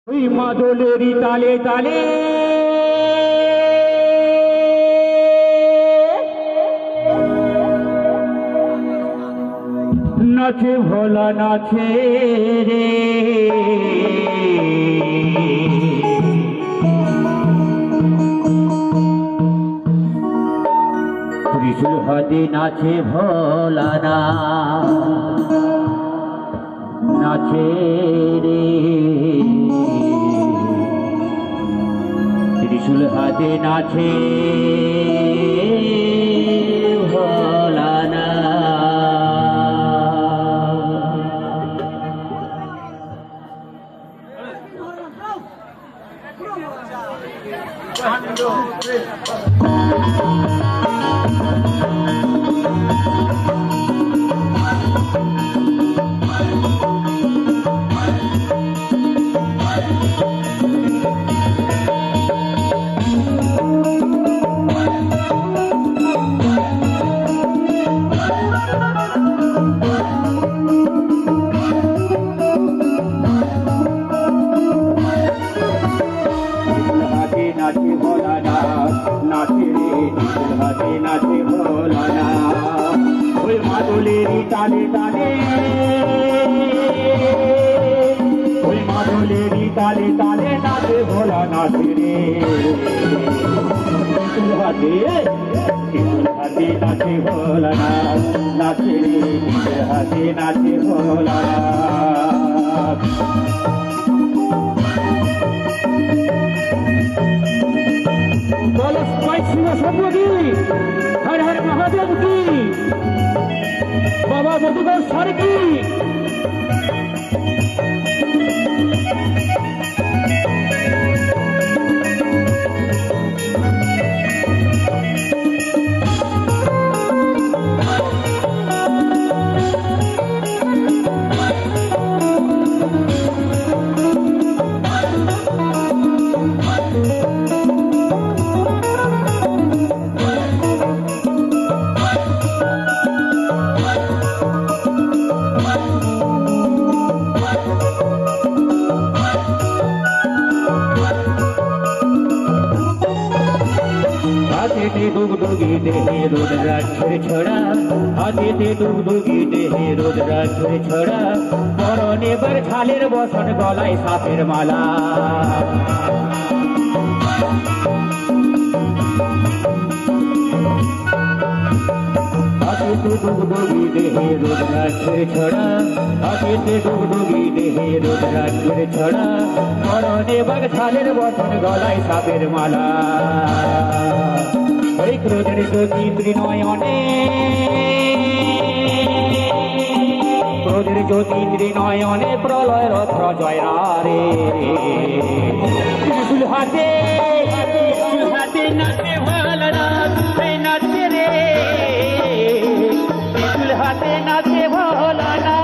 ওই মাদলেরই তালে তালে নাচে ভোলা নাচে রে, ত্রিশূল হাতে নাচে ভোলা না নাচে রে, ত্রিশূল হাতে নাচে ভোলা না। নাচে ভোলা না নাচে রে, ত্রিশূল হাতে নাচে ভোলা না। ওই মাদলেরই তালে তালে, ওই মাদলেরই তালে তালে নাচে ভোলা নাচে রে, ত্রিশূল হাতে নাচে ভোলা না নাচে রে, ত্রিশূল হাতে নাচে ভোলা না। बोलो स्पाइस सब की हर हर महादेव की, बाबा मधुकर सर की। হাতে ডুগডুগি দেহে রোদ রাখে ছড়া, হাতে ডুগডুগি দেহে রোদ রাখে ছড়া, পরনে বার ঝালের বসন গলায় সাপের মালা। হাতে ডুগডুগি দেহে রোদ রাখে ছড়া, হাতে ডুগডুগি দেহে রোদ রাখে ছড়া, পরনে বার ঝালের বসন গলায় সাপের মালা। ওই ক্রোধের জ্যোতি ত্রিনয়নে, ক্রোধের জ্যোতি ত্রিনয়নে প্রলয় রথ জয় রে, ত্রিশূল হাতে নাচে ভোলা নাচে রে, ত্রিশূল হাতে নাচে ভোলা না।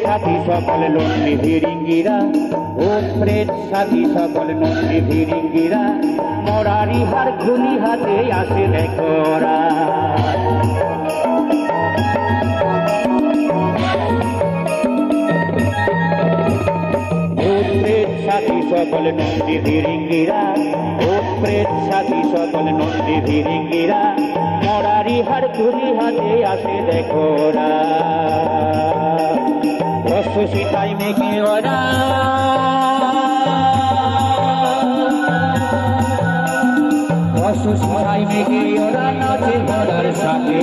সাথী সকল নন্দী ভিরিঙ্গিরা, ও প্রেত সাথী সকল নন্দী ভিরিঙ্গিরা, মরারি হার খুলি হাতে আসে দেখরা। ও প্রেত সাথী সকল নন্দী ভিরিঙ্গিরা, ও প্রেত সাথী সকল নন্দী ভিরিঙ্গিরা, মরারি হার খুলি হাতে আসে দেখরা। সীতাই মেঘে ওরা সীতাই মেঘে ওরা নাচে ভোলার সাথে,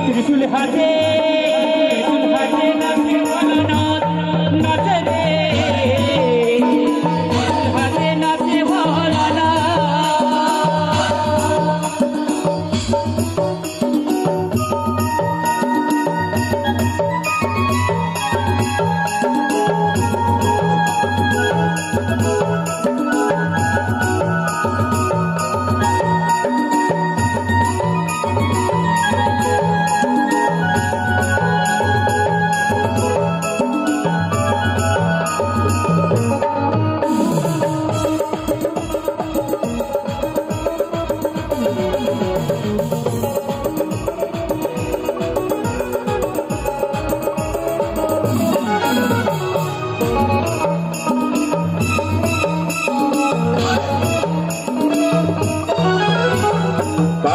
ত্রিশূল হাতে নাচে ভোলা নাচে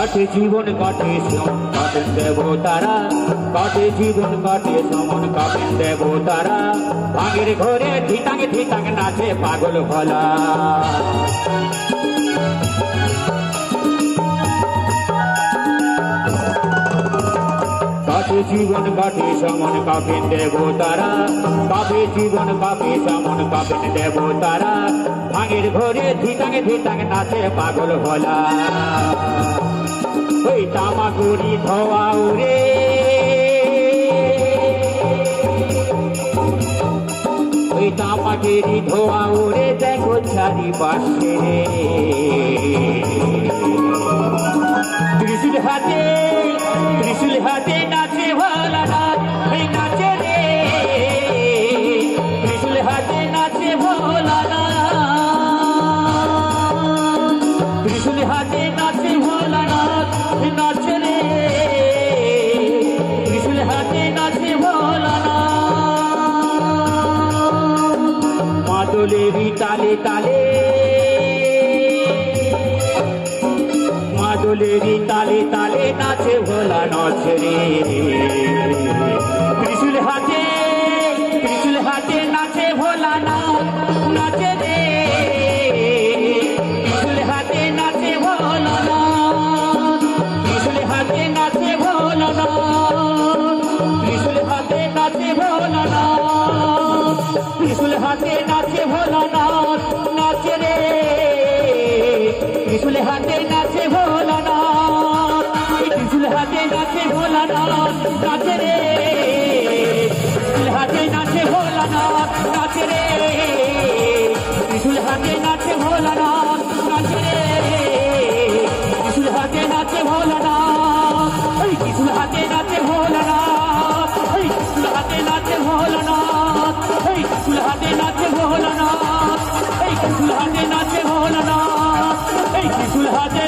কাটে জীবন কাটে সমন কাটেন দেবতারা কাটে জীবন কাটে সমন কাটেন দেবতারা ভাঙের ঘরে ধিতাং ধিতাং নাচে পাগল ভোলা কাটে জীবন কাটে সমন কাপেন দেবতারা কাপে জীবন কাপে সমন কাপেন দেবতারা ভাঙের ঘরে ধিতাং ধিতাং নাচে পাগল ভোলা ওই তামাকুড়ি ধোয়া উড়ে ওই তামাকেরি ধোয়া উড়ে দেখো চারিপাশে ত্রিশূল হাতে নাচে ভোলানাথ এই নাচে রে ত্রিশূল হাতে নাচে ভোলানাথ ত্রিশূল হাতে নাচে ভোলানাথ নাচে রে ত্রিশূল হাতে নাচে ভোলানাথ মাদলেরই তালে তালে মাদলেরই তালে তালে নাচে ভোলা নাচে রে ত্রিশূল হাতে নাচে ভোলা নাচে রে ত্রিশূল হাতে নাচে ভোলা ত্রিশূল হাতে নাচে ভোলা ত্রিশূল হাতে নাচে ভোলা ত্রিশূল হাতে নাচে ভোলা নাচে রে ত্রিশূল হাতে নাচে ভোলানাথ ত্রিশূল হাতে নাচে ভোলানাথ নাচে রে ত্রিশূল হাতে নাচে ভোলানাথ নাচে রে ত্রিশূল হাতে নাচে ভোলানাথ নাচে রে ত্রিশূল হাতে নাচে ভোলানাথ ত্রিশূল হাতে নাচে ভোলানাথ ত্রিশূল হাতে নাচে ভোলানাথ ত্রিশূল হাতে নাচে ভোলানাথ ত্রিশূল হাতে নাচে ভোলানাথ ত্রিশূল হাতে